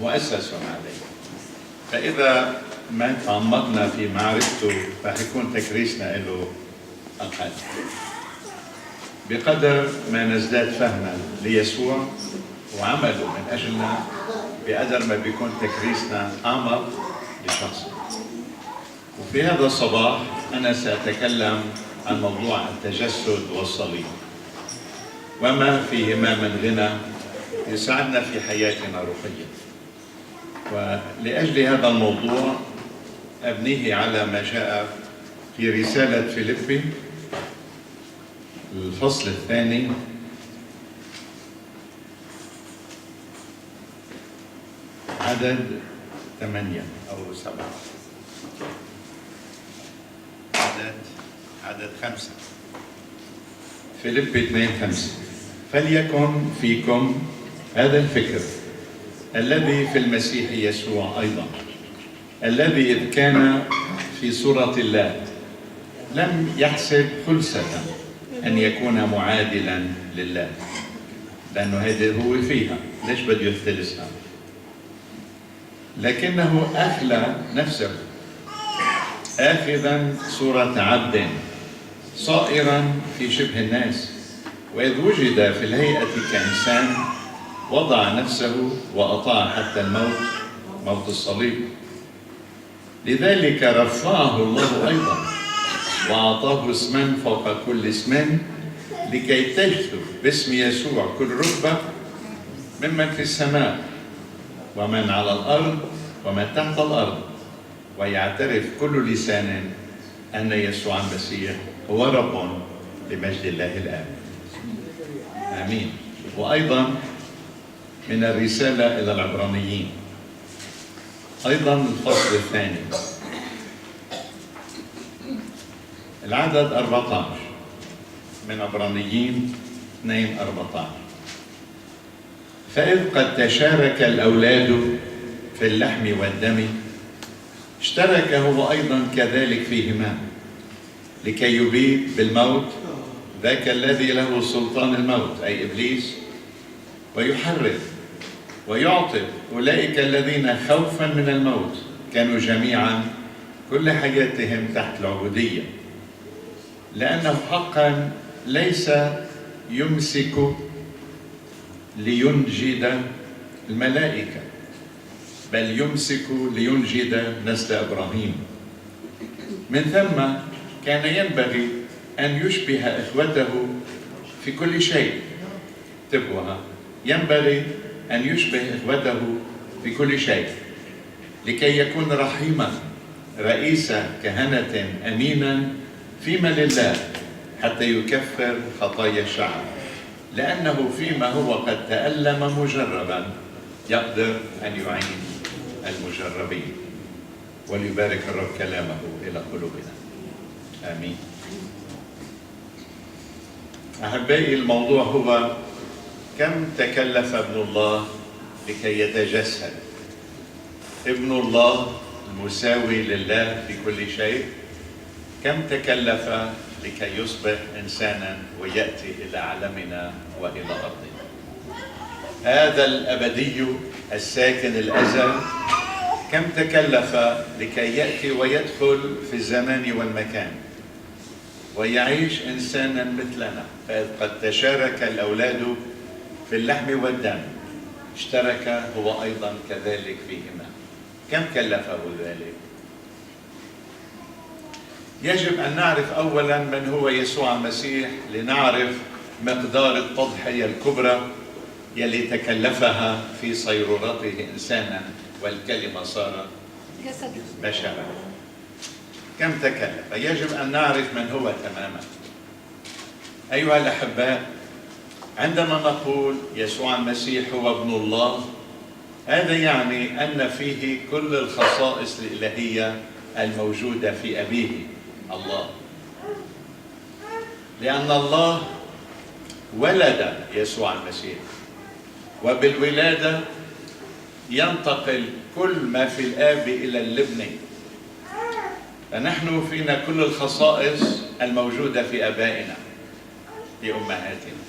مؤسس عليه. فإذا ما تعمقنا في معرفته رح يكون تكريسنا له أقل. بقدر ما نزداد فهما ليسوع وعمله من أجلنا، بقدر ما بيكون تكريسنا أعمق لشخصه. وفي هذا الصباح أنا سأتكلم عن موضوع التجسد والصليب وما فيهما من غنى يساعدنا في حياتنا الروحية. ولأجل هذا الموضوع أبنيه على ما جاء في رسالة فيليبي الفصل الثاني عدد 8 أو 7 عدد 5. فيليبي 2:5 فليكن فيكم هذا الفكر الذي في المسيح يسوع أيضا، الذي إذ كان في صورة الله لم يحسب خلسة أن يكون معادلا لله، لأنه هذا هو فيها، ليش بده يختلسها؟ لكنه أخلى نفسه آخذا صورة عبد صائرا في شبه الناس، وإذ وجد في الهيئة كإنسان وضع نفسه وأطاع حتى الموت، موت الصليب. لذلك رفعه الله أيضا وأعطاه اسما فوق كل اسم، لكي تجثو باسم يسوع كل ركبة ممن في السماء ومن على الأرض ومن تحت الأرض، ويعترف كل لسان أن يسوع المسيح هو رب لمجد الله الآب. آمين. وأيضا من الرسالة إلى العبرانيين أيضا الفصل الثاني العدد 14 من عبرانيين 2:14 فإذ قد تشارك الأولاد في اللحم والدم اشترك هو أيضا كذلك فيهما، لكي يبيد بالموت ذاك الذي له سلطان الموت أي إبليس، ويحرر ويعطب أولئك الذين خوفا من الموت كانوا جميعا كل حياتهم تحت العبودية، لأنه حقا ليس يمسك لينجد الملائكة، بل يمسك لينجد نسل إبراهيم. من ثم كان ينبغي أن يشبه إخوته في كل شيء. انتبهوا، ينبغي أن يشبه إخوته في كل شيء، لكي يكون رحيما رئيس كهنة أمينا فيما لله حتى يكفر خطايا الشعب، لأنه فيما هو قد تألم مجربا يقدر أن يعين المجربين. وليبارك الرب كلامه إلى قلوبنا. آمين. أحبائي، الموضوع هو كم تكلف ابن الله لكي يتجسد؟ ابن الله المساوي لله في كل شيء، كم تكلف لكي يصبح إنسانا ويأتي إلى عالمنا وإلى أرضنا؟ هذا الأبدي الساكن الأزل كم تكلف لكي يأتي ويدخل في الزمان والمكان ويعيش إنسانا مثلنا؟ فإذ قد تشارك الأولاد في اللحم والدم اشترك هو أيضا كذلك فيهما. كم كلفه ذلك؟ يجب أن نعرف أولا من هو يسوع المسيح لنعرف مقدار التضحية الكبرى يلي تكلفها في صيرورته إنسانا والكلمة صار بشرا. كم تكلف؟ يجب أن نعرف من هو تماما. أيها الأحباء، عندما نقول يسوع المسيح هو ابن الله، هذا يعني أن فيه كل الخصائص الإلهية الموجودة في أبيه الله، لأن الله ولد يسوع المسيح، وبالولادة ينتقل كل ما في الآب إلى الابن، فنحن فينا كل الخصائص الموجودة في آبائنا في أمهاتنا،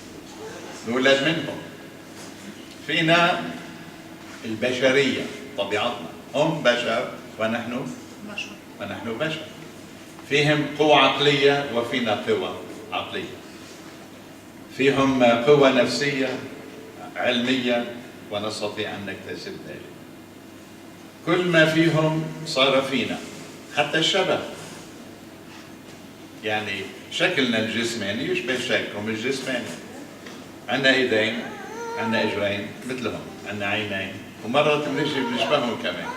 نولد منهم. فينا البشرية، طبيعتنا. هم بشر ونحن بشر. فيهم قوة عقلية وفينا قوة عقلية، فيهم قوة نفسية علمية ونستطيع أن نكتسب ذلك. كل ما فيهم صار فينا، حتى الشبه. يعني شكلنا الجسماني يشبه شكلهم الجسماني. عندنا ايدين، عندنا اجرين مثلهم، عندنا عينين، ومرات بنجي بنشبههم كمان،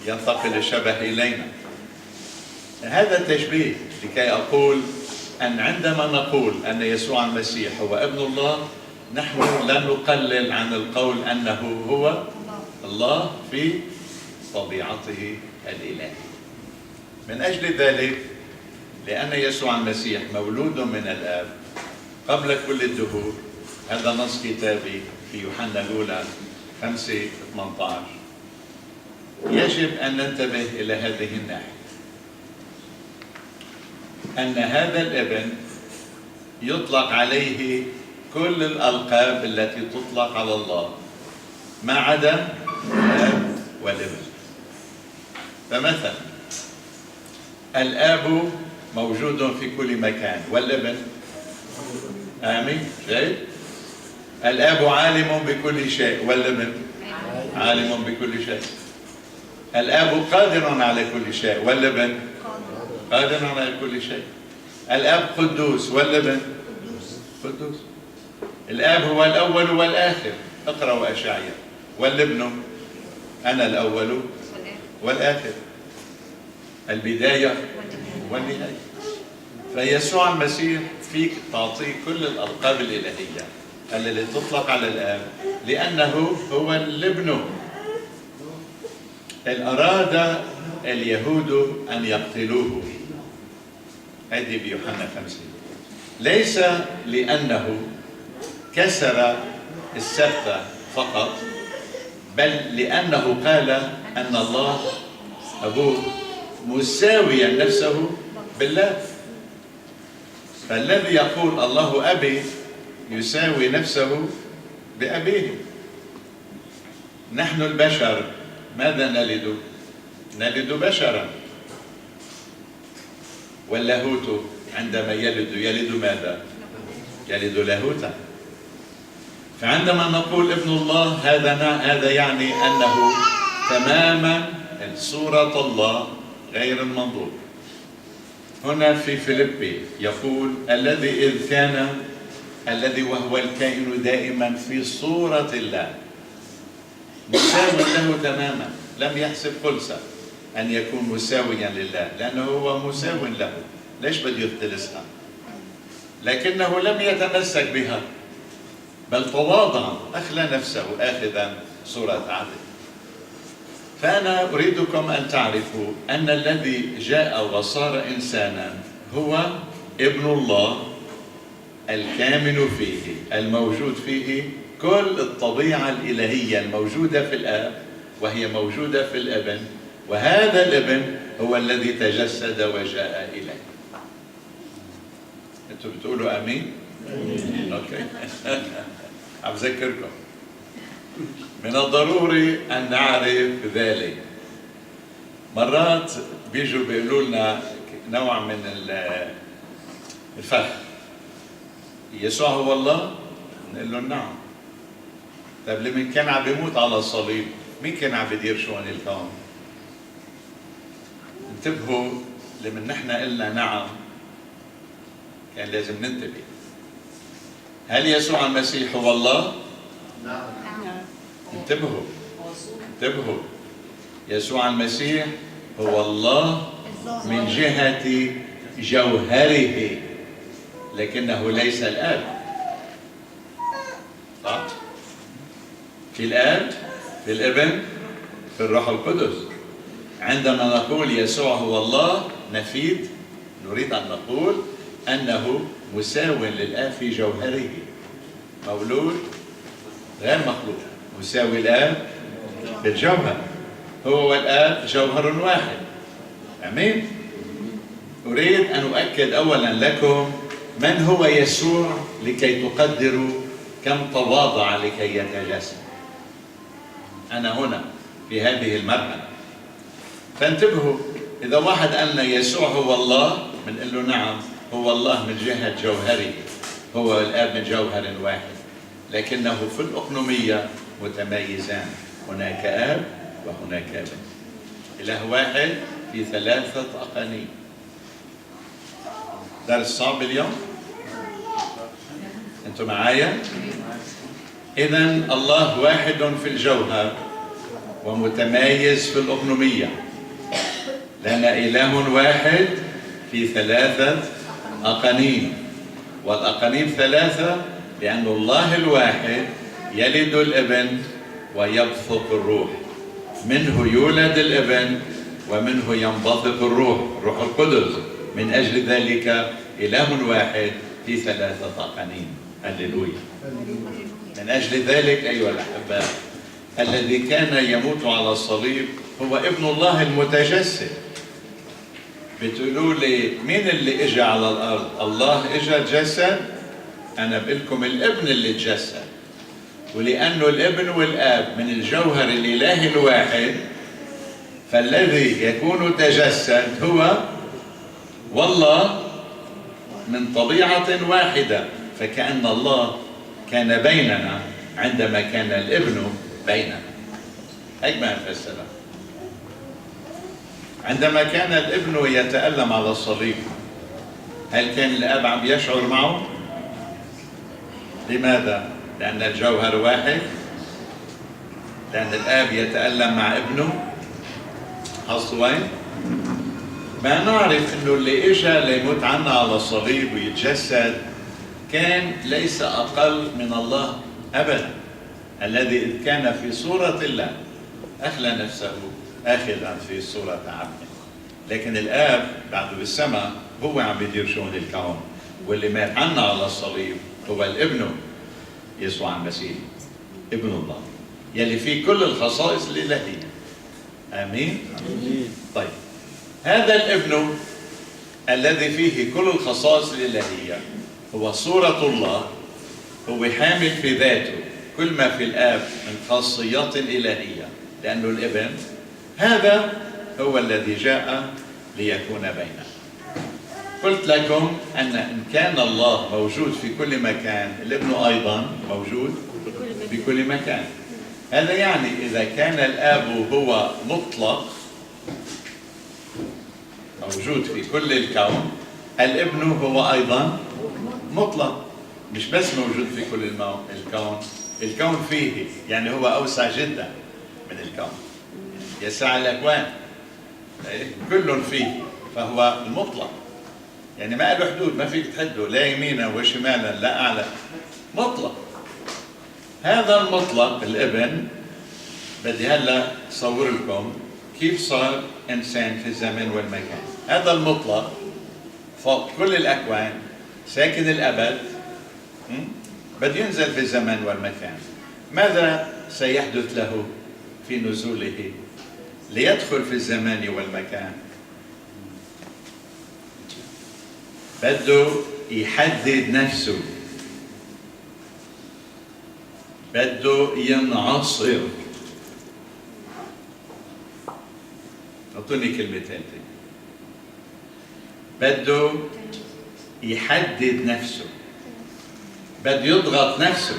ينتقل الشبه الينا. هذا التشبيه لكي اقول ان عندما نقول ان يسوع المسيح هو ابن الله، نحن لا نقلل عن القول انه هو الله في طبيعته الالهيه. من اجل ذلك، لأن يسوع المسيح مولود من الآب قبل كل الدهور، هذا نص كتابي في يوحنا الأولى 5:18، يجب أن ننتبه إلى هذه الناحية، أن هذا الابن يطلق عليه كل الألقاب التي تطلق على الله ما عدا الآب والابن. فمثلا الآب موجود في كل مكان، والابن آمين جيد. الآب عالم بكل شيء، والابن عالم بكل شيء. الآب قادر على كل شيء، والابن قادر على كل شيء. الآب قدوس، والابن قدوس. الآب هو الأول والآخر، اقرأوا أشعياء. والابن أنا الأول والآخر، البداية والنهاية. فيسوع المسيح فيك تعطيه كل الألقاب الإلهية التي تطلق على الآب، لأنه هو الابن. أراد اليهود أن يقتلوه، هذه بيوحنا 5، ليس لأنه كسر السبت فقط، بل لأنه قال أن الله أبوه مساويا نفسه بالله. فالذي يقول الله أبي يساوي نفسه بأبيه. نحن البشر ماذا نلد؟ نلد بشرا. واللاهوت عندما يلد ماذا؟ يلد لاهوتا. فعندما نقول ابن الله، هذا يعني أنه تماما صورة الله غير المنظور. هنا في فيليبي يقول الذي وهو الكائن دائما في صورة الله، مساو له تماما. لم يحسب خلسة أن يكون مساويا لله، لأنه هو مساو له، ليش بده يختلسها؟ لكنه لم يتمسك بها، بل تواضع، أخلى نفسه آخذا صورة عبد. فأنا أريدكم أن تعرفوا أن الذي جاء وصار إنسانا هو ابن الله الكامن فيه، الموجود فيه كل الطبيعة الإلهية الموجودة في الآب وهي موجودة في الابن، وهذا الابن هو الذي تجسد وجاء إليه. أنتوا بتقولوا أمين؟ أوكي. عم بذكركم من الضروري أن نعرف ذلك. مرات بيجوا بيقولوا لنا نوع من الفخ، يسوع هو الله؟ نقول له نعم. طيب لمن كان عم بيموت على الصليب، مين كان عم بيدير شؤون الكون؟ انتبهوا، لمن نحن قلنا نعم كان لازم ننتبه. هل يسوع المسيح هو الله؟ نعم. انتبهوا، يسوع المسيح هو الله من جهة جوهره، لكنه ليس الآب. صح؟ في الآب، في الابن، في الروح القدس. عندما نقول يسوع هو الله نريد أن نقول أنه مساو للآب في جوهره، مولود غير مخلوق، مساوي الآب بالجوهر، هو والآب جوهر واحد. أمين؟ أريد أن أؤكد أولا لكم من هو يسوع لكي تقدروا كم تواضع لكي يتجسد. أنا هنا في هذه المرحلة. فانتبهوا، إذا واحد قال لنا يسوع هو الله، بنقول له نعم هو الله من جهة جوهره، هو والآب من جوهر واحد، لكنه في الأقنومية متميزان، هناك آب وهناك ابن. إله واحد في 3 أقانيم. درس صعب اليوم؟ أنتم معايا؟ إذن الله واحد في الجوهر ومتميز في الأقنومية، لأن إله واحد في 3 أقانيم، والأقانيم 3، لأن الله الواحد يلد الابن ويبثق الروح، منه يولد الابن ومنه ينبثق الروح القدس. من أجل ذلك إله واحد في 3 أقانيم. هللويا. من أجل ذلك أيها الأحباء، الذي كان يموت على الصليب هو ابن الله المتجسد. بتقولوا لي مين اللي اجى على الأرض؟ الله اجى تجسد؟ أنا بقولكم الابن اللي تجسد، ولأنه الابن والآب من الجوهر الإلهي الواحد، فالذي يكون تجسد هو والله من طبيعة واحدة. فكأن الله كان بيننا عندما كان الابن بيننا. هيك ما نفسرها. عندما كان الابن يتألم على الصليب، هل كان الآب عم يشعر معه؟ لماذا؟ لأن الجوهر واحد، لأن الآب يتألم مع ابنه. حصوا وين؟ ما نعرف إنه اللي إجا ليموت عنا على الصليب ويتجسد كان ليس أقل من الله أبدا، الذي إذ كان في صورة الله أخلى نفسه آخذا في صورة عبد. لكن الآب بعده بالسماء هو عم بيدير شؤون الكون، واللي مات عنا على الصليب هو الابن يسوع المسيح، ابن الله يلي فيه كل الخصائص الإلهية. آمين؟ آمين. طيب، هذا الابن الذي فيه كل الخصائص الإلهية هو صورة الله، هو حامل في ذاته كل ما في الآب من خاصيات إلهية، لأنه الابن هذا هو الذي جاء ليكون بيننا. قلت لكم أن إن كان الله موجود في كل مكان، الابن أيضا موجود في كل مكان. هذا يعني إذا كان الآب هو مطلق موجود في كل الكون، الابن هو أيضا مطلق، مش بس موجود في كل الكون، الكون فيه، يعني هو أوسع جدا من الكون، يسع الأكوان كل فيه، فهو المطلق، يعني ما له حدود، ما فيك تحده لا يمينا وشمالا لا أعلى، مطلق. هذا المطلق الابن بدي هلا صور لكم كيف صار إنسان في الزمن والمكان. هذا المطلق فوق كل الأكوان ساكن الأبد بده ينزل في الزمن والمكان. ماذا سيحدث له في نزوله ليدخل في الزمان والمكان؟ بده يحدد نفسه، بده ينعصر. اعطوني كلمة ثالثة. بده يحدد نفسه، بده يضغط نفسه،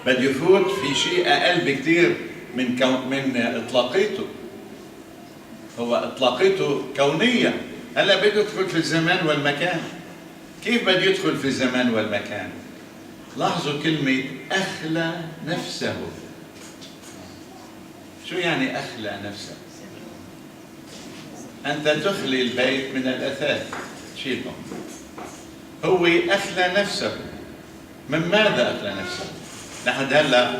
بده يفوت في شيء أقل بكثير من إطلاقيته. هو إطلاقيته كونية، هلا بده يدخل في الزمان والمكان. كيف بده يدخل في الزمان والمكان؟ لاحظوا كلمة أخلى نفسه. شو يعني أخلى نفسه؟ أنت تخلي البيت من الأثاث، تشيلهم. هو أخلى نفسه. من ماذا أخلى نفسه؟ لحد هلا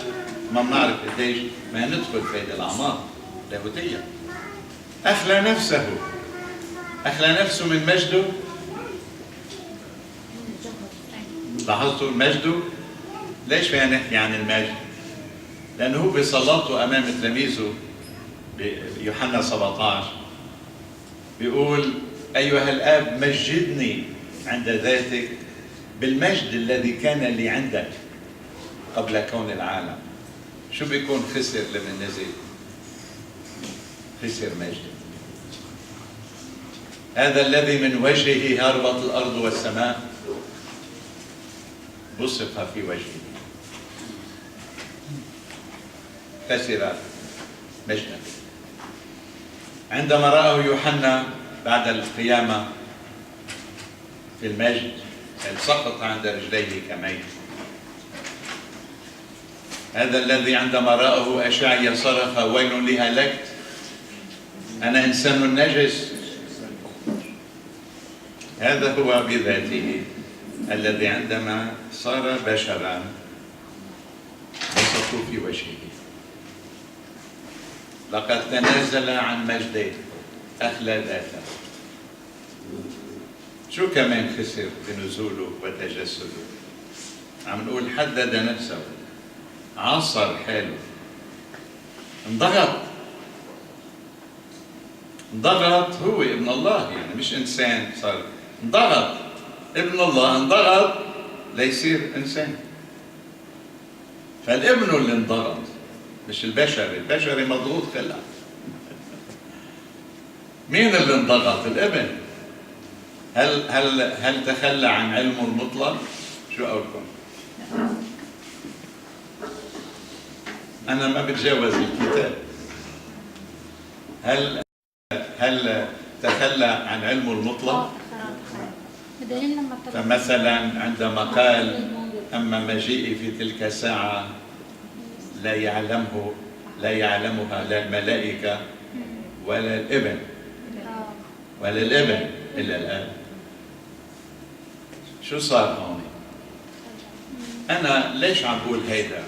ما بنعرف قديش ما ندخل في هذه الأعماق لاهوتية. أخلى نفسه. أخلى نفسه من مجده. لاحظتوا مجده؟ ليش فينا نحكي عن المجد؟ لأنه بصلاته أمام تلاميذه بيوحنا 17 بيقول: أيها الآب مجدني عند ذاتك بالمجد الذي كان لي عندك قبل كون العالم. شو بيكون خسر لما نزل؟ خسر مجد. هذا الذي من وجهه هربت الأرض والسماء بصق في وجهه، خسر مجدا. عندما رآه يوحنا بعد القيامة في المجد سقط عند رجليه كميت. هذا الذي عندما رآه أشعيا صرخ ويل لي هلكت أنا إنسان نجس. هذا هو بذاته الذي عندما صار بشرا بسطوا في وجهه. لقد تنازل عن مجده، أخلى ذاته. شو كمان خسر بنزوله وتجسده؟ عم نقول حدد نفسه، عصر حاله، انضغط هو ابن الله، يعني مش إنسان صار انضغط. ابن الله انضغط ليصير إنسان. فالابن اللي انضغط مش البشري مضغوط خلع. مين اللي انضغط؟ الابن. هل تخلى عن علمه المطلق؟ شو قولكم؟ أنا ما بتجاوز الكتاب. هل تخلى عن علمه المطلق؟ فمثلا عندما قال أما مجيئي في تلك الساعة لا يعلمها لا الملائكة ولا الابن إلا الآن. شو صار هون؟ أنا ليش عم بقول هيدا؟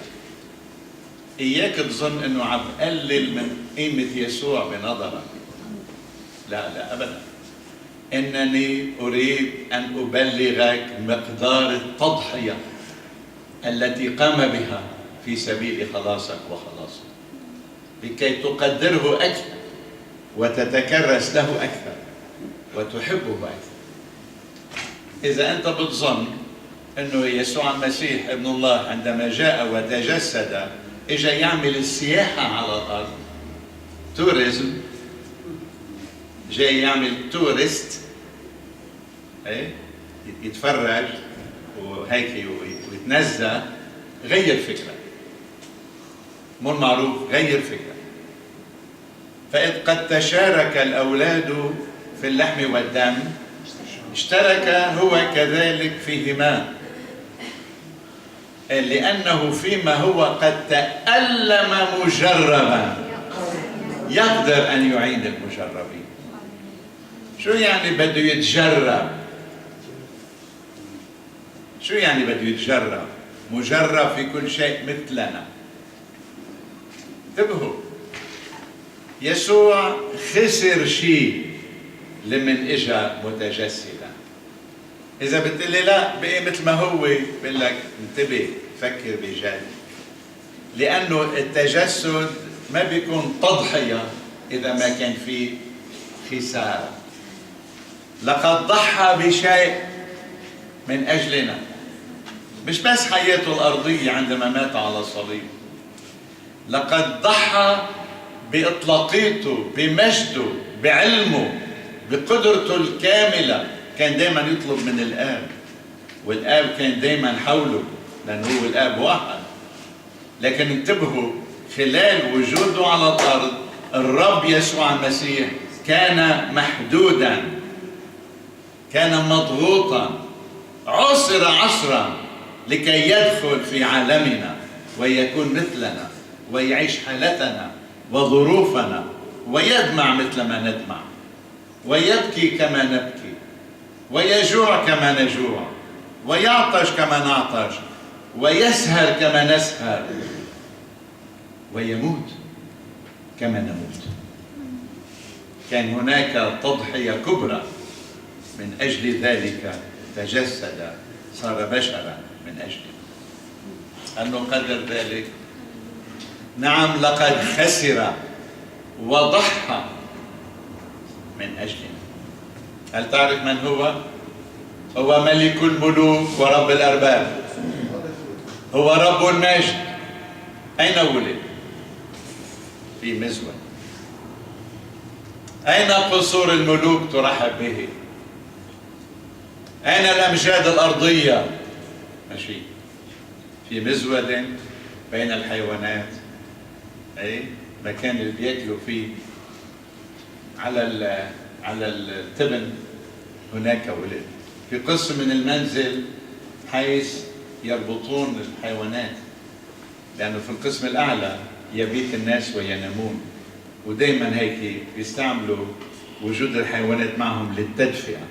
إياك تظن إنه عم بقلل من قيمة يسوع بنظرك. لا أبدا. إنني أريد أن أبلغك مقدار التضحية التي قام بها في سبيل خلاصك وخلاصك، لكي تقدره أكثر وتتكرس له أكثر وتحبه أكثر. إذا أنت بتظن أنه يسوع المسيح ابن الله عندما جاء وتجسد إجا يعمل السياحة على الأرض، توريزم، جاي يعمل تورست، يتفرج وهيك ويتنزه، غير فكرة، مو المعروف، غير فكرة. فإذ قد تشارك الأولاد في اللحم والدم اشترك هو كذلك فيهما، لأنه فيما هو قد تألم مجربا يقدر أن يعين المجربين. شو يعني بده يتجرب؟ شو يعني بده يتجرب؟ مجرب في كل شيء مثلنا. انتبهوا، يسوع خسر شيء لمن اجا متجسدا. اذا بتقلي لا بقي مثل ما هو، بقول لك انتبه، فكر بجد، لانه التجسد ما بيكون تضحيه اذا ما كان فيه خساره. لقد ضحى بشيء من اجلنا، مش بس حياته الارضيه عندما مات على الصليب، لقد ضحى باطلاقيته، بمجده، بعلمه، بقدرته الكامله. كان دائما يطلب من الآب، والآب كان دائما حوله، لأنه هو الآب واحد. لكن انتبهوا، خلال وجوده على الأرض الرب يسوع المسيح كان محدودا، كان مضغوطا، عسر عسرا لكي يدخل في عالمنا ويكون مثلنا ويعيش حالتنا وظروفنا، ويدمع مثل ما ندمع، ويبكي كما نبكي، ويجوع كما نجوع، ويعطش كما نعطش، ويسهر كما نسهر، ويموت كما نموت. كان هناك تضحية كبرى، من أجل ذلك تجسد، صار بشرا من أجله. هل نقدر ذلك؟ نعم، لقد خسر وضحى من أجلنا. هل تعرف من هو؟ هو ملك الملوك ورب الأرباب، هو رب المجد، أين ولد؟ في مزود. أين قصور الملوك ترحب به؟ أين الأمجاد الأرضية؟ ماشي في مزود بين الحيوانات، أي مكان اللي بياكلوا فيه على التبن، هناك ولد. في قسم من المنزل حيث يربطون الحيوانات، لأنه في القسم الأعلى يبيت الناس وينامون، ودايما هيك بيستعملوا وجود الحيوانات معهم للتدفئة،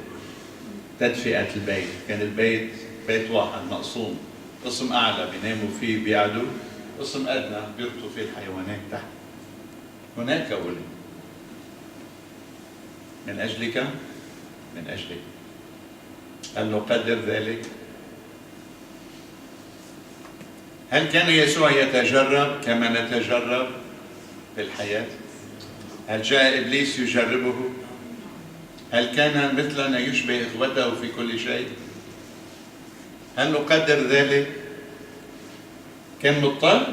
تدفئة البيت. كان البيت بيت واحد مقسوم، قسم أعلى بيناموا فيه بيقعدوا، قسم أدنى بيربطوا فيه الحيوانات تحت. هناك ولد من أجلك، من أجلك. هل نقدر ذلك؟ هل كان يسوع يتجرب كما نتجرب في الحياة؟ هل جاء إبليس يجربه؟ هل كان مثلنا يشبه إخوته في كل شيء؟ هل نقدر ذلك؟ كان مضطر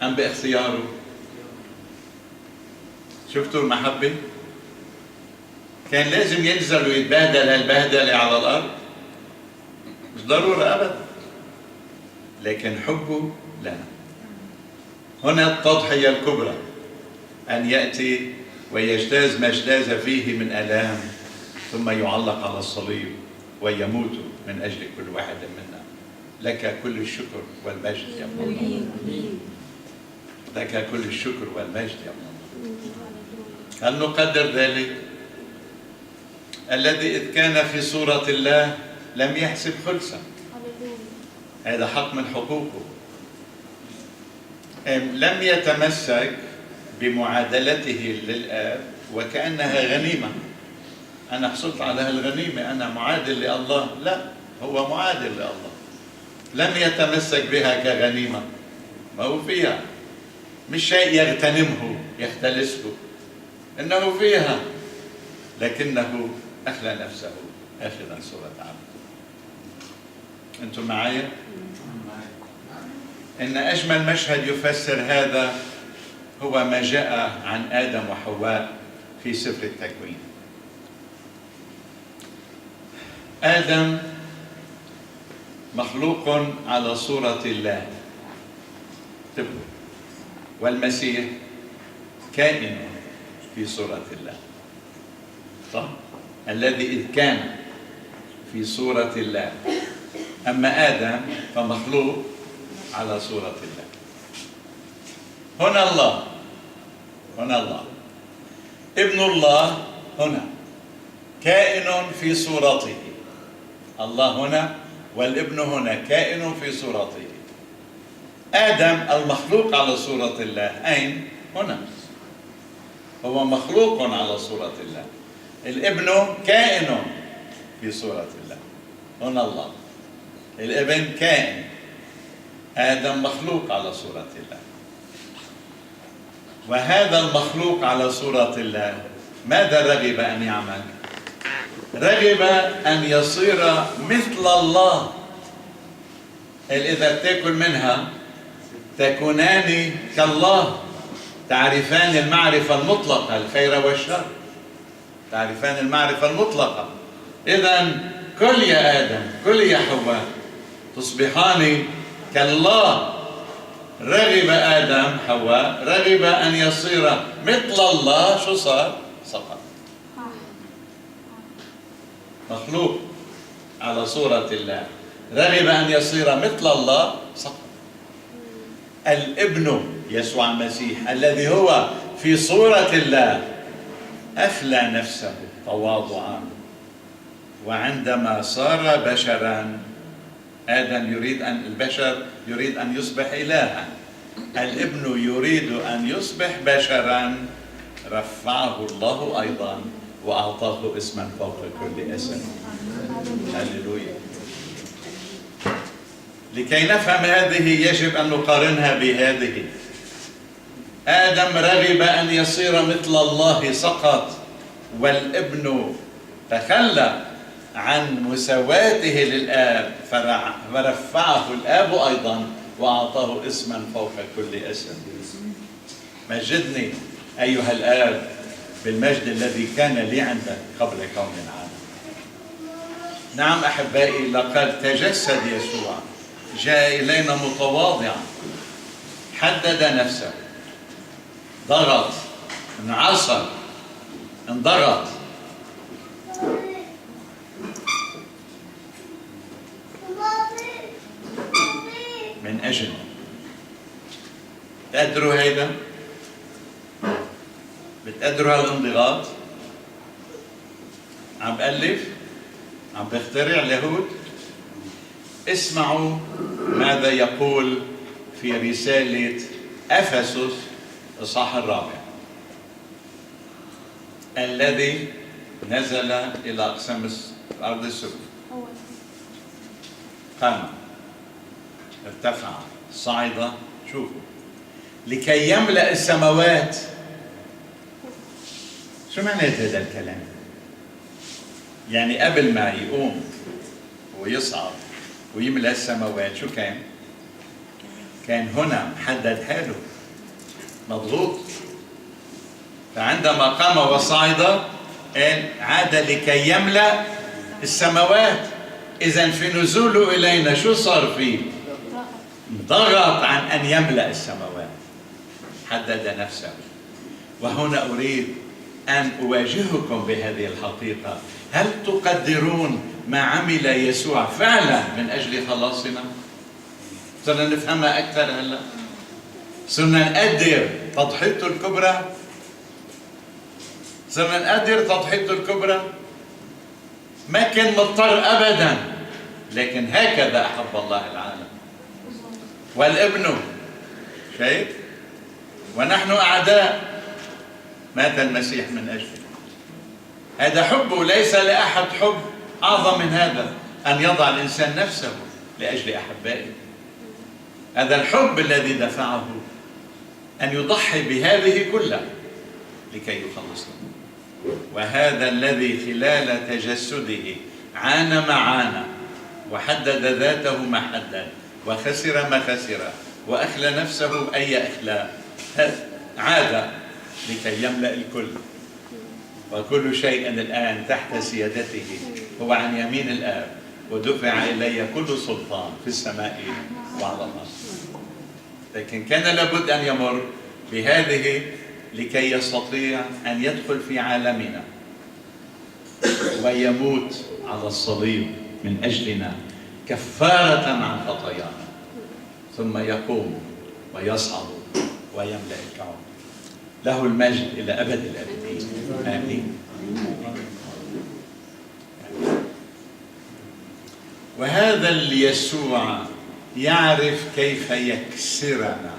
أم باختياره؟ شفتوا المحبة؟ كان لازم ينزل ويتبهدل هالبهدلة على الأرض؟ مش ضرورة أبدا، لكن حبه لنا. هنا التضحية الكبرى، أن يأتي ويجتاز ما اجتاز فيه من آلام، ثم يعلق على الصليب ويموت من أجل كل واحد منا. لك كل الشكر والمجد يا ابن الله، لك كل الشكر والمجد يا ابن الله. هل نقدر ذلك؟ الذي إذ كان في صورة الله لم يحسب خلسا، هذا حق من حقوقه. لم يتمسك بمعادلته للآب وكأنها غنيمة. أنا حصلت على هالغنيمة، أنا معادل لله. لا، هو معادل لله. لم يتمسك بها كغنيمة، ما هو فيها، مش شيء يغتنمه يختلسه، إنه فيها، لكنه أخلى نفسه آخذا صورة عبد. أنتم معايا؟ إن أجمل مشهد يفسر هذا هو ما جاء عن آدم وحواء في سفر التكوين. آدم مخلوق على صورة الله، والمسيح كائن في صورة الله، صح؟ الذي إذ كان في صورة الله. أما آدم فمخلوق على صورة الله. هنا الله، هنا الله، ابن الله هنا، كائن في صورته. الله هنا والابن هنا، كائن في صورته. آدم المخلوق على صورة الله أين؟ هنا، هو مخلوق على صورة الله. الابن كائن في صورة الله، هنا الله. الابن كائن، آدم مخلوق على صورة الله. وهذا المخلوق على صورة الله ماذا رغب أن يعمل؟ رغب أن يصير مثل الله. إذا تأكل منها تكونان كالله، تعرفان المعرفة المطلقة، الخير والشر، تعرفان المعرفة المطلقة. إذن كل يا آدم، كل يا حواء، تصبحان كالله. رغب آدم حواء، رغب أن يصير مثل الله. شو صار؟ سقط. مخلوق على صورة الله، رغب أن يصير مثل الله، سقط. الابن يسوع المسيح الذي هو في صورة الله أفلى نفسه تواضعا، وعندما صار بشرا، آدم يريد أن، البشر يريد أن يصبح إلها، الابن يريد أن يصبح بشرا، رفعه الله أيضا وأعطاه اسما فوق كل اسم. هللويا. لكي نفهم هذه يجب أن نقارنها بهذه. آدم رغب أن يصير مثل الله، سقط، والابن تخلى عن مساواته للآب، فرفعه الآب أيضا وأعطاه اسما فوق كل اسم. مجدني أيها الآب بالمجد الذي كان لي عندك قبل كون العالم. نعم أحبائي، لقد تجسد يسوع، جاء إلينا متواضعا، حدد نفسه، ضغط، انعصر، انضغط، من أجلنا. تقدروا هيدا؟ بتقدروا هالانضغاط؟ عم بألف؟ عم بخترع اليهود؟ اسمعوا ماذا يقول في رسالة أفسس الإصحاح 4: الذي نزل إلى أقسام الأرض السفلى، قام، ارتفع، صعد، شوفوا، لكي يملأ السماوات. شو معنى هذا الكلام؟ يعني قبل ما يقوم ويصعد ويملأ السماوات شو كان؟ كان هنا محدد حاله، مضغوط. فعندما قام وصعد قال عاد لكي يملأ السماوات. إذن في نزوله إلينا شو صار فيه؟ ضغط عن أن يملأ السماوات، حدد نفسه. وهنا أريد أن أواجهكم بهذه الحقيقة. هل تقدرون ما عمل يسوع فعلا من أجل خلاصنا؟ صرنا نفهمها أكثر هلا؟ صرنا نقدر تضحيته الكبرى؟ صرنا نقدر تضحيته الكبرى؟ ما كان مضطر أبدا، لكن هكذا أحب الله العالم. والابن، شايف؟ ونحن أعداء مات المسيح من أجله. هذا حبه، ليس لأحد حب أعظم من هذا، أن يضع الإنسان نفسه لأجل أحبائه. هذا الحب الذي دفعه أن يضحي بهذه كلها لكي يخلصنا. وهذا الذي خلال تجسده عانى ما عانى، وحدد ذاته ما حدد، وخسر ما خسر، وأخلى نفسه أي إخلاء، عاد لكي يملأ الكل. وكل شيء الآن تحت سيادته، هو عن يمين الآب، ودفع إلي كل سلطان في السماء وعلى الأرض. لكن كان لابد أن يمر بهذه لكي يستطيع أن يدخل في عالمنا ويموت على الصليب من أجلنا كفارة عن خطايانا، ثم يقوم ويصعد ويملأ الكون. له المجد إلى أبد الآبدين. آمين. وهذا اليسوع يعرف كيف يكسرنا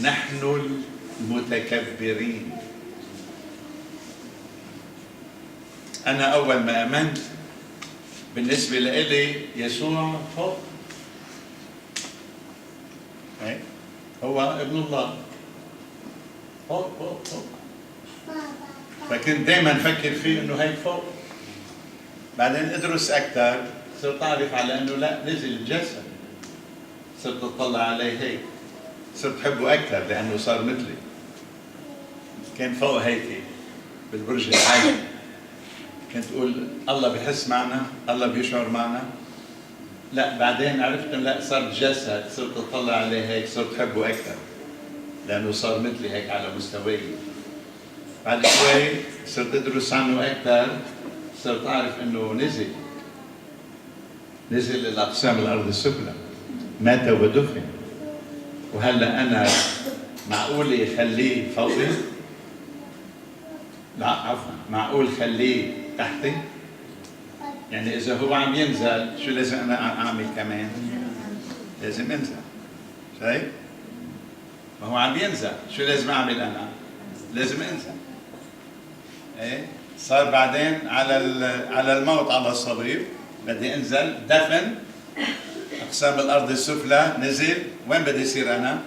نحن المتكبرين. أنا أول ما آمنت بالنسبة لي يسوع فوق، هو ابن الله، فوق فوق فوق. فكنت دائما أفكر فيه إنه هيك فوق. بعدين أدرس أكثر صرت أعرف على إنه لا، نزل الجسد. صرت أطلع عليه هيك، صرت أحبه أكثر لأنه صار مثلي. كان فوق هيك بالبرج العالي، كنت أقول الله بحس معنا، الله بيشعر معنا. لا، بعدين عرفت إنه لا، صار جسد، صرت أطلع عليه هيك، صرت أحبه أكثر لأنه صار مثلي هيك على مستوي. بعد شوي صرت أدرس عنه أكثر، صرت أعرف إنه نزل إلى أقسام الأرض السفلى، مات ودفن. وهلا أنا معقول يخليه فوقي؟ لا عفوا، معقول خليه تحتي؟ يعني إذا هو عم ينزل شو لازم أنا أعمل كمان؟ لازم أنزل. شايف؟ ما هو عم ينزل، شو لازم أعمل أنا؟ لازم أنزل. إيه؟ صار بعدين على الموت على الصليب، بدي أنزل، دفن، أقسام الأرض السفلى، نزل، وين بدي يصير أنا؟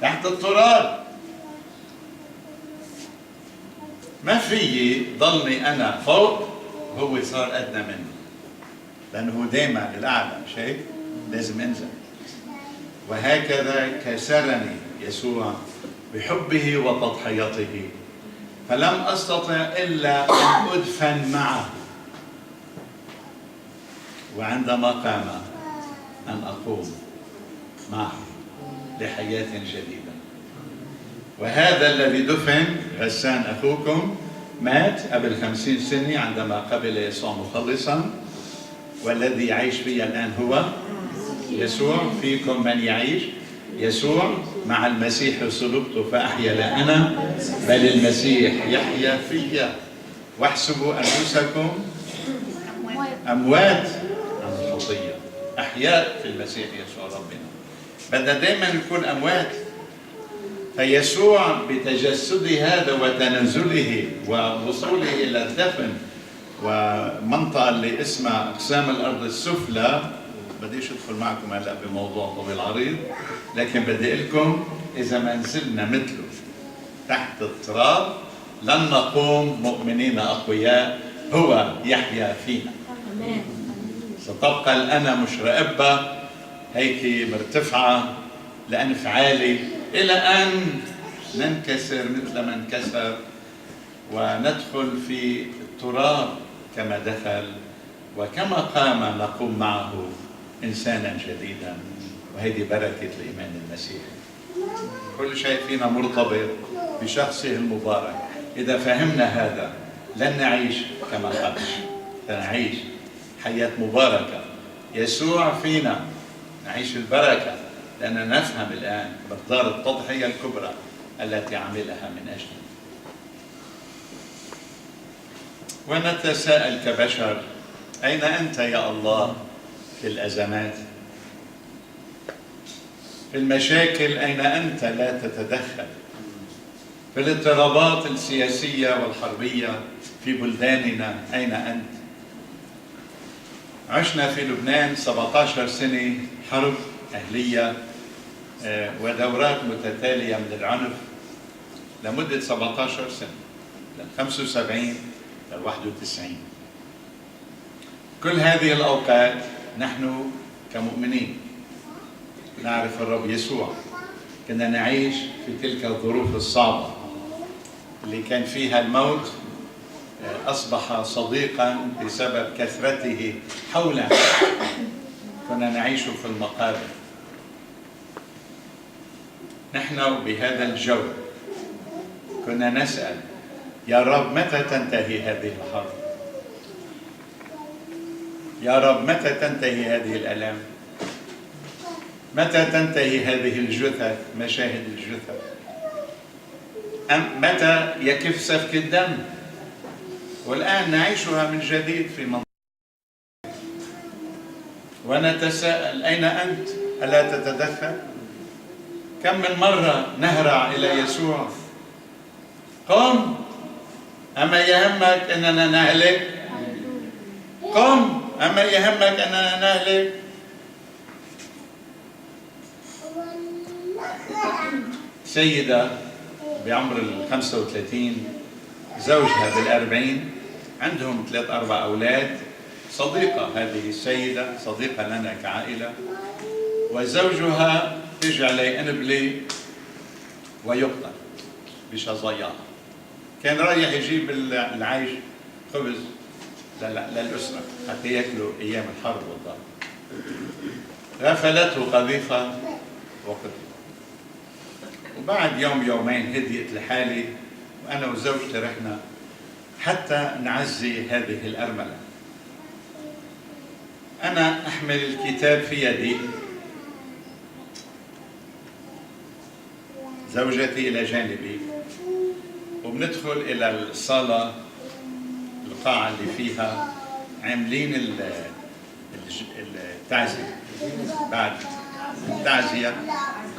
تحت التراب. ما فيي ضلني أنا فوق وهو صار أدنى مني، لأنه هو دائما الأعلى. شايف؟ لازم أنزل. وهكذا كسرني يسوع بحبه وتضحيته، فلم أستطع إلا أن أدفن معه، وعندما قام أن أقوم معه لحياة جديدة. وهذا الذي دفن غسان أخوكم مات قبل 50 سنة عندما قبل يسوع مخلصا، والذي يعيش في الآن هو يسوع. فيكم من يعيش يسوع مع المسيح صلبت فأحيا لا أنا بل المسيح يحيا فيا. واحسبوا أنفسكم أموات عن الخطية أحياء في المسيح يسوع ربنا. بدنا دائما نكون أموات. فيسوع بتجسده هذا وتنزله ووصوله إلى الدفن ومنطقة اللي اسمها أقسام الأرض السفلى، بديش أدخل معكم هلا بموضوع طويل عريض، لكن بدي أقول لكم إذا ما نزلنا مثله تحت التراب لن نقوم مؤمنين أقوياء، هو يحيا فينا. ستبقى الأنا مش رقبة هيك مرتفعة لأنف عالي إلى أن ننكسر مثل ما انكسر وندخل في التراب كما دخل، وكما قام نقوم معه إنسانا جديدا. وهذه بركة الإيمان المسيحي. كل شيء فينا مرتبط بشخصه المبارك. إذا فهمنا هذا لن نعيش كما قبل، سنعيش حياة مباركة. يسوع فينا نعيش البركة لأننا نفهم الآن مقدار التضحية الكبرى التي عملها من أجلنا. ونتساءل كبشر: أين أنت يا الله في الأزمات؟ في المشاكل أين أنت لا تتدخل؟ في الاضطرابات السياسية والحربية في بلداننا أين أنت؟ عشنا في لبنان 17 سنة حرب أهلية ودورات متتالية من العنف لمدة 17 سنة، من 75 إلى 91. كل هذه الأوقات نحن كمؤمنين نعرف الرب يسوع كنا نعيش في تلك الظروف الصعبة اللي كان فيها الموت أصبح صديقا بسبب كثرته حولنا. كنا نعيش في المقابر. نحن بهذا الجو كنا نسأل: يا رب متى تنتهي هذه الحرب؟ يا رب متى تنتهي هذه الآلام؟ متى تنتهي هذه الجثث، مشاهد الجثث؟ متى يكف سفك الدم؟ والآن نعيشها من جديد في منطقة. ونتساءل: أين أنت؟ ألا تتدخل؟ كم من مرة نهرع إلى يسوع: قم، أما يهمك أننا نهلك؟ قم، أما يهمك أننا نهلك؟ سيدة بعمر 35 زوجها بال40، عندهم 3-4 أولاد. صديقة هذه السيدة، صديقة لنا كعائلة، وزوجها تجي عليه أنبلي ويقتل بشظاياها. كان رايح يجيب العيش خبز للأسرة حتى يأكلوا أيام الحرب والضرب. غفلته قذيفة وقتل. وبعد يوم يومين هديت لحالي، وأنا وزوجتي رحنا حتى نعزي هذه الأرملة. أنا أحمل الكتاب في يدي، زوجتي إلى جانبي، وبندخل إلى الصالة، القاعة اللي فيها عاملين التعزية، بعد التعزية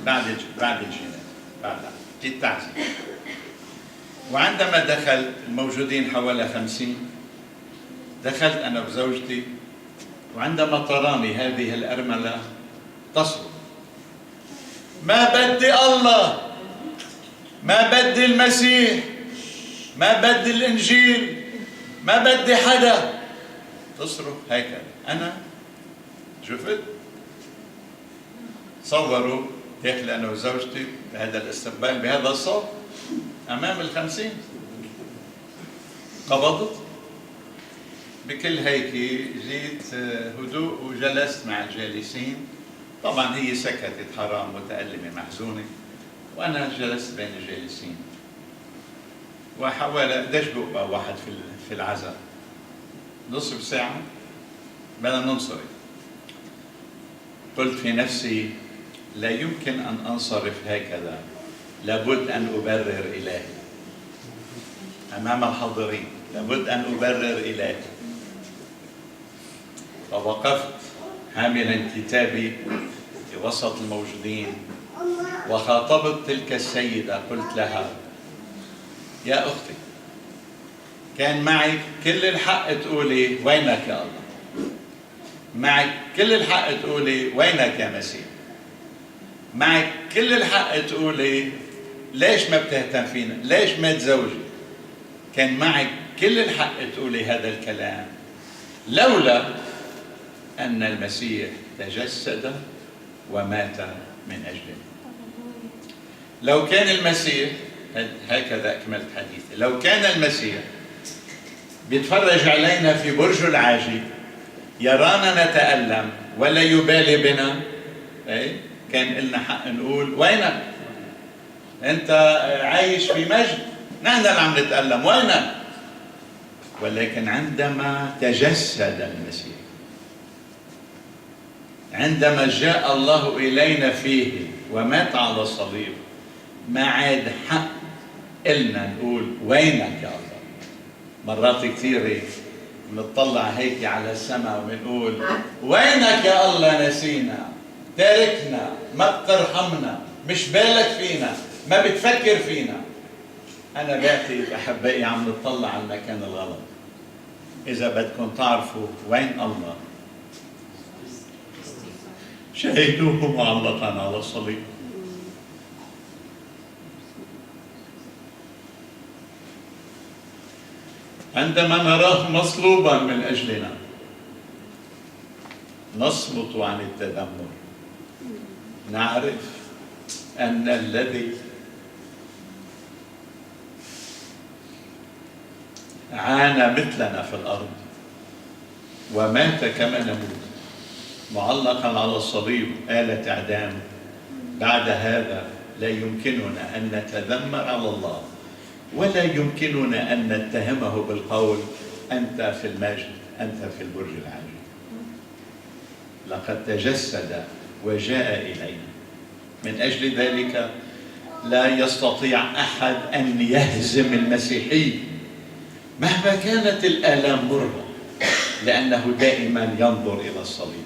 بعد الجنازة، بعد التعزية. وعندما دخلت، الموجودين حوالي 50، دخلت أنا وزوجتي، وعندما تراني هذه الأرملة تصرخ: ما بدي الله، ما بدي المسيح، ما بدي الإنجيل، ما بدي حدا. تصرخ هيك. أنا شفت تصوروا داخل أنا وزوجتي بهذا الاستقبال بهذا الصوت أمام ال50. قبضت بكل هيك، جيت هدوء وجلست مع الجالسين. طبعا هي سكتت حرام متألمة محزونة، وأنا جلست بين الجالسين. وحاول دشبق بقى واحد في العزاء، نصف ساعة بدنا ننصرف. قلت في نفسي لا يمكن أن أنصرف هكذا، لابد أن أبرر إلهي أمام الحاضرين، لابد أن أبرر إلهي. فوقفت حاملا كتابي في وسط الموجودين وخاطبت تلك السيدة، قلت لها يا أختي، كان معك كل الحق تقولي وينك يا الله، معك كل الحق تقولي وينك يا مسيح، معك كل الحق تقولي ليش ما بتهتم فينا، ليش ما تزوجي. كان معك كل الحق تقولي هذا الكلام، لولا أن المسيح تجسد ومات من أجلنا. لو كان المسيح، هكذا أكملت حديثي، لو كان المسيح بيتفرج علينا في برج العاجي يرانا نتألم ولا يبالي بنا، كان لنا حق نقول وينك؟ أنت عايش في مجد، نحن اللي عم نتألم، وينك؟ ولكن عندما تجسد المسيح، عندما جاء الله إلينا فيه ومات على الصليب، ما عاد حق إلنا نقول وينك يا الله. مرات كثيرة بنطلع هيك على السماء وبنقول وينك يا الله، نسينا، تاركنا، ما بترحمنا، مش بالك فينا، ما بتفكر فينا. أنا بعتقد أحبائي عم نطلع على المكان الغلط. إذا بدكم تعرفوا وين الله، شهدوه معلقا على الصليب. عندما نراه مصلوبا من أجلنا نصمت عن التذمر، نعرف أن الذي عانى مثلنا في الأرض ومات كما نموت معلقا على الصليب آلة إعدام، بعد هذا لا يمكننا أن نتذمر على الله، ولا يمكننا أن نتهمه بالقول أنت في المجد، أنت في البرج العاجي. لقد تجسد وجاء إلينا، من أجل ذلك لا يستطيع أحد أن يهزم المسيحي مهما كانت الآلام مرة، لأنه دائما ينظر إلى الصليب،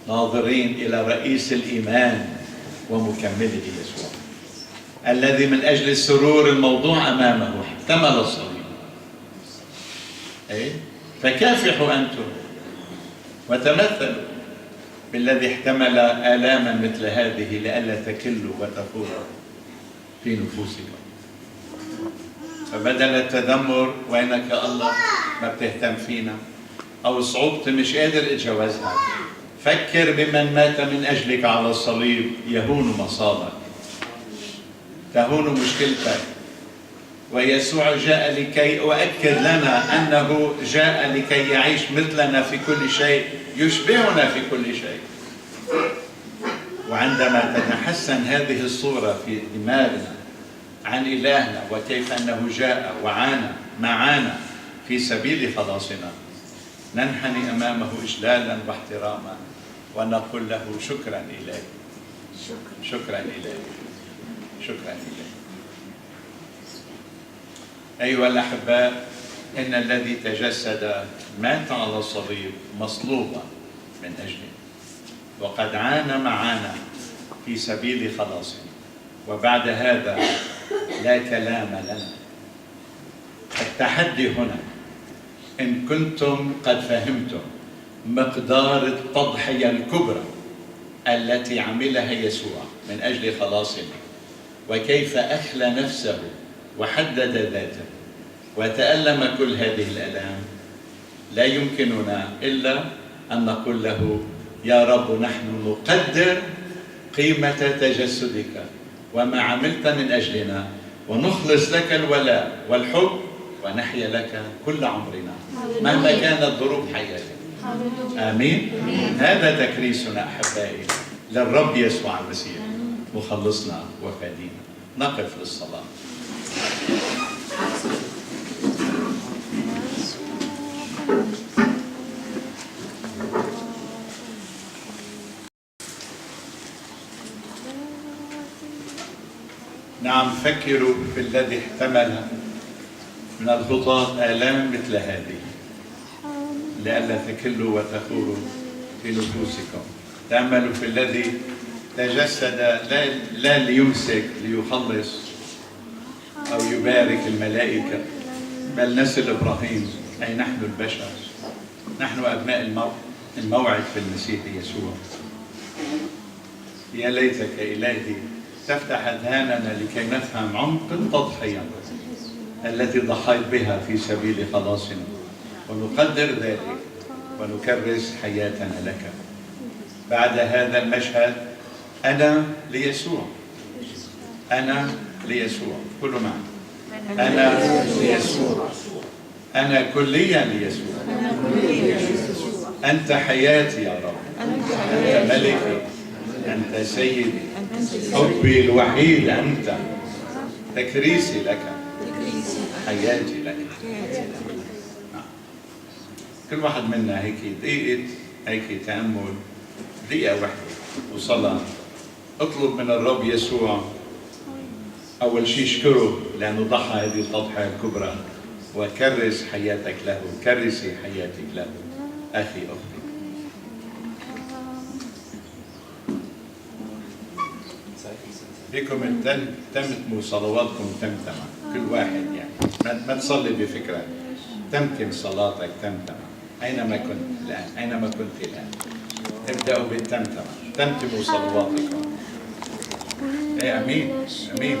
ناظرين إلى رئيس الإيمان ومكمله يسوع، الذي من أجل السرور الموضوع أمامه احتمل الصليب. فكافحوا أنتم وتمثلوا بالذي احتمل آلاما مثل هذه لئلا تكلوا وتفوروا في نفوسكم. فبدل التذمر وينك يا الله، ما بتهتم فينا، أو صعوبتي مش قادر أتجاوزها، فكر بمن مات من أجلك على الصليب، يهون مصابك، تهون مشكلتك. ويسوع جاء لكي أؤكد لنا أنه جاء لكي يعيش مثلنا في كل شيء، يشبهنا في كل شيء. وعندما تتحسن هذه الصورة في دماغنا عن إلهنا وكيف أنه جاء وعانى معنا في سبيل خلاصنا، ننحني أمامه إجلالا واحتراما ونقول له شكرا إلهي، شكرا إلهي، شكرا إلهي. أيها الأحباء، إن الذي تجسد مات على الصليب مصلوبا من أجلنا، وقد عانى معنا في سبيل خلاصنا، وبعد هذا لا كلام لنا. التحدي هنا إن كنتم قد فهمتم مقدار التضحية الكبرى التي عملها يسوع من أجل خلاصنا، وكيف أخلى نفسه وحدد ذاته وتألم كل هذه الآلام، لا يمكننا إلا أن نقول له يا رب، نحن نقدر قيمة تجسدك وما عملت من أجلنا، ونخلص لك الولاء والحب ونحيا لك كل عمرنا مهما كانت ظروف حياتنا. آمين. هذا تكريسنا أحبائي للرب يسوع المسيح مخلصنا وفادينا. نقف للصلاة. نعم، فكروا في الذي احتمل من الخطاة آلام مثل هذه لئلا تكلوا وتخوروا في نفوسكم. تأملوا في الذي تجسد لا ليمسك ليخلص أو يبارك الملائكة، بل نسل إبراهيم، أي نحن البشر، نحن أبناء الموعد في المسيح يسوع. يا ليتك إلهي تفتح أذهاننا لكي نفهم عمق التضحية التي ضحيت بها في سبيل خلاصنا، ونقدر ذلك ونكرس حياتنا لك. بعد هذا المشهد أنا ليسوع، أنا ليسوع، كله معي. أنا ليسوع، أنا كليا ليسوع. أنت حياتي يا رب، أنت ملكي، أنت سيدي، حبي الوحيد أنت، تكريسي لك، حياتي لك. كل واحد منا هيك دقيقة هيك تأمل، دقيقة واحدة وصلاة. اطلب من الرب يسوع أول شيء اشكره لأنه ضحى هذه التضحية الكبرى، وكرس حياتك له، كرسي حياتك له أخي أختي. بكم تمتموا صلواتكم تمتمة، كل واحد يعني ما تصلي بفكرة، تمتم صلاتك تمتمة أينما كنت الآن، أينما كنت الآن. ابدأوا بالتمتمة، تمتموا صلواتكم. أمين. أمين.